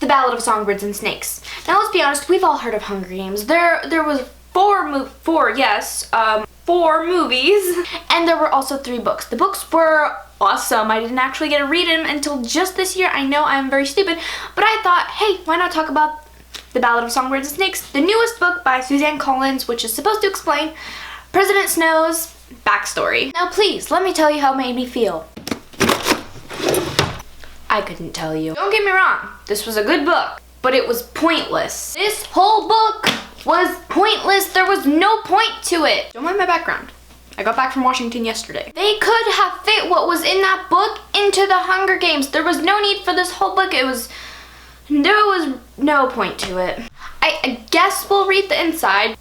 Ballad of Songbirds and Snakes. Now let's be honest, we've all heard of Hunger Games. There was four movies, and there were also 3 books. The books were awesome. I didn't actually get to read them until just this year. I know I'm very stupid, but I thought, hey, why not talk about The Ballad of Songbirds and Snakes, the newest book by Suzanne Collins, which is supposed to explain President Snow's backstory. Now please, let me tell you how it made me feel. I couldn't tell you. Don't get me wrong, this was a good book, but it was pointless. This whole book was pointless. There was no point to it. Don't mind my background. I got back from Washington yesterday. They could have fit what was in that book into the Hunger Games. There was no need for this whole book. There was no point to it. I guess we'll read the inside.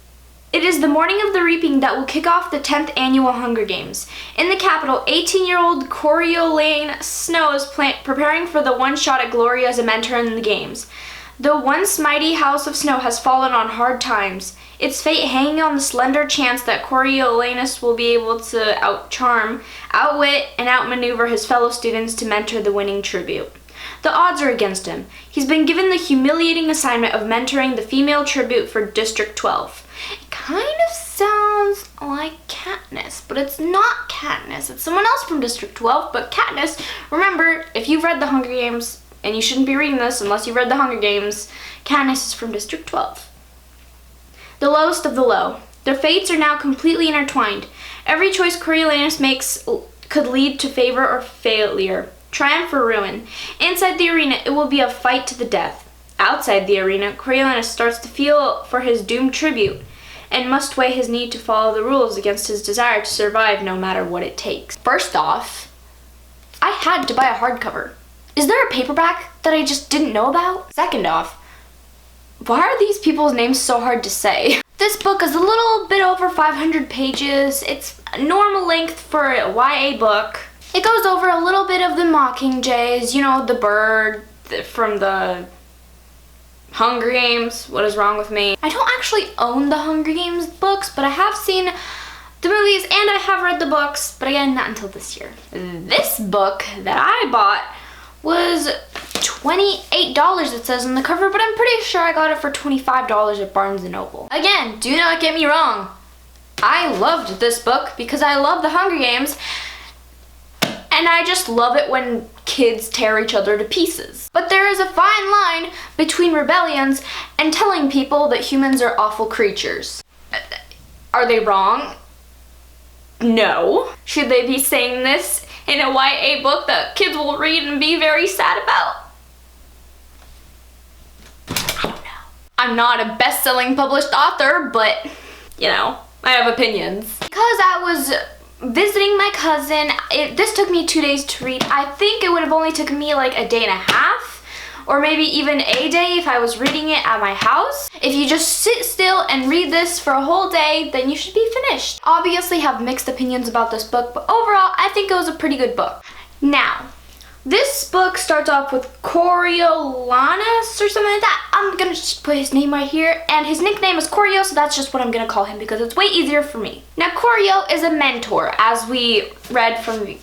It is the morning of the reaping that will kick off the 10th annual Hunger Games. In the capital, 18-year-old Coriolanus Snow is preparing for the one shot at glory as a mentor in the games. The once mighty House of Snow has fallen on hard times, its fate hanging on the slender chance that Coriolanus will be able to outwit, and outmaneuver his fellow students to mentor the winning tribute. The odds are against him. He's been given the humiliating assignment of mentoring the female tribute for District 12. It kind of sounds like Katniss, but it's not Katniss. It's someone else from District 12, but Katniss, remember, if you've read The Hunger Games, and you shouldn't be reading this unless you've read The Hunger Games, Katniss is from District 12. The lowest of the low. Their fates are now completely intertwined. Every choice Coriolanus makes could lead to favor or failure, triumph or ruin. Inside the arena, it will be a fight to the death. Outside the arena, Coriolanus starts to feel for his doomed tribute, and must weigh his need to follow the rules against his desire to survive no matter what it takes. First off, I had to buy a hardcover. Is there a paperback that I just didn't know about? Second off, why are these people's names so hard to say? This book is a little bit over 500 pages. It's normal length for a YA book. It goes over a little bit of the Mockingjays, you know, the bird from the Hunger Games. What is wrong with me? I don't actually own the Hunger Games books, but I have seen the movies and I have read the books, but again, not until this year. This book that I bought was $28, it says on the cover, but I'm pretty sure I got it for $25 at Barnes & Noble. Again, do not get me wrong. I loved this book because I love the Hunger Games, and I just love it when kids tear each other to pieces. But there is a fine line between rebellions and telling people that humans are awful creatures. Are they wrong? No. Should they be saying this in a YA book that kids will read and be very sad about? I don't know. I'm not a best-selling published author, but, you know, I have opinions. Because I was visiting my cousin, this took me 2 days to read. I think it would have only taken me like a day and a half, or maybe even a day if I was reading it at my house. If you just sit still and read this for a whole day, then you should be finished. Obviously have mixed opinions about this book, but overall, I think it was a pretty good book. Now, this book starts off with Coriolanus or something like that. I'm gonna just put his name right here, and his nickname is Corio, so that's just what I'm gonna call him because it's way easier for me. Now, Corio is a mentor, as we read from the...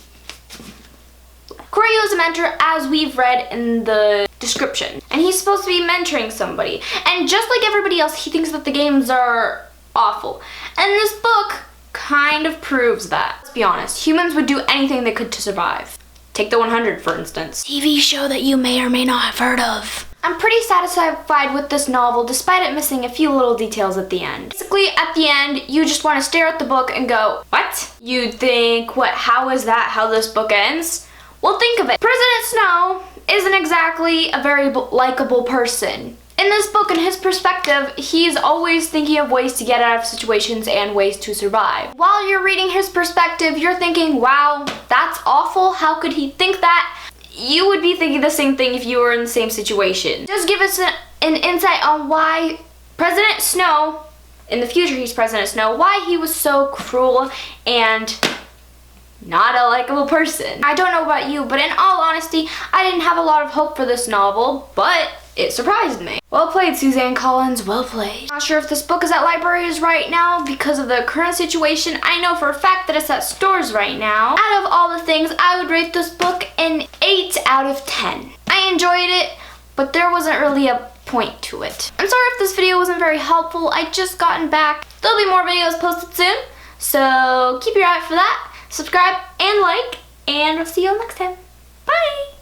Corio is a mentor, as we've read in the description, and he's supposed to be mentoring somebody. And just like everybody else, he thinks that the games are awful. And this book kind of proves that. Let's be honest, humans would do anything they could to survive. Take the 100, for instance. TV show that you may or may not have heard of. I'm pretty satisfied with this novel, despite it missing a few little details at the end. Basically, at the end, you just want to stare at the book and go, what? You'd think, what, how is that how this book ends? Well, think of it. President Snow isn't exactly a very likable person. In this book, in his perspective, he's always thinking of ways to get out of situations and ways to survive. While you're reading his perspective, you're thinking, wow, that's awful. How could he think that? You would be thinking the same thing if you were in the same situation. Just give us an insight on why President Snow, in the future he's President Snow, why he was so cruel and not a likable person. I don't know about you, but in all honesty, I didn't have a lot of hope for this novel, but it surprised me. Well played, Suzanne Collins, well played. Not sure if this book is at libraries right now because of the current situation. I know for a fact that it's at stores right now. Out of all the things, I would rate this book an 8 out of 10. I enjoyed it, but there wasn't really a point to it. I'm sorry if this video wasn't very helpful. I just gotten back. There'll be more videos posted soon, so keep your eye out for that. Subscribe and like, and I'll see you all next time. Bye!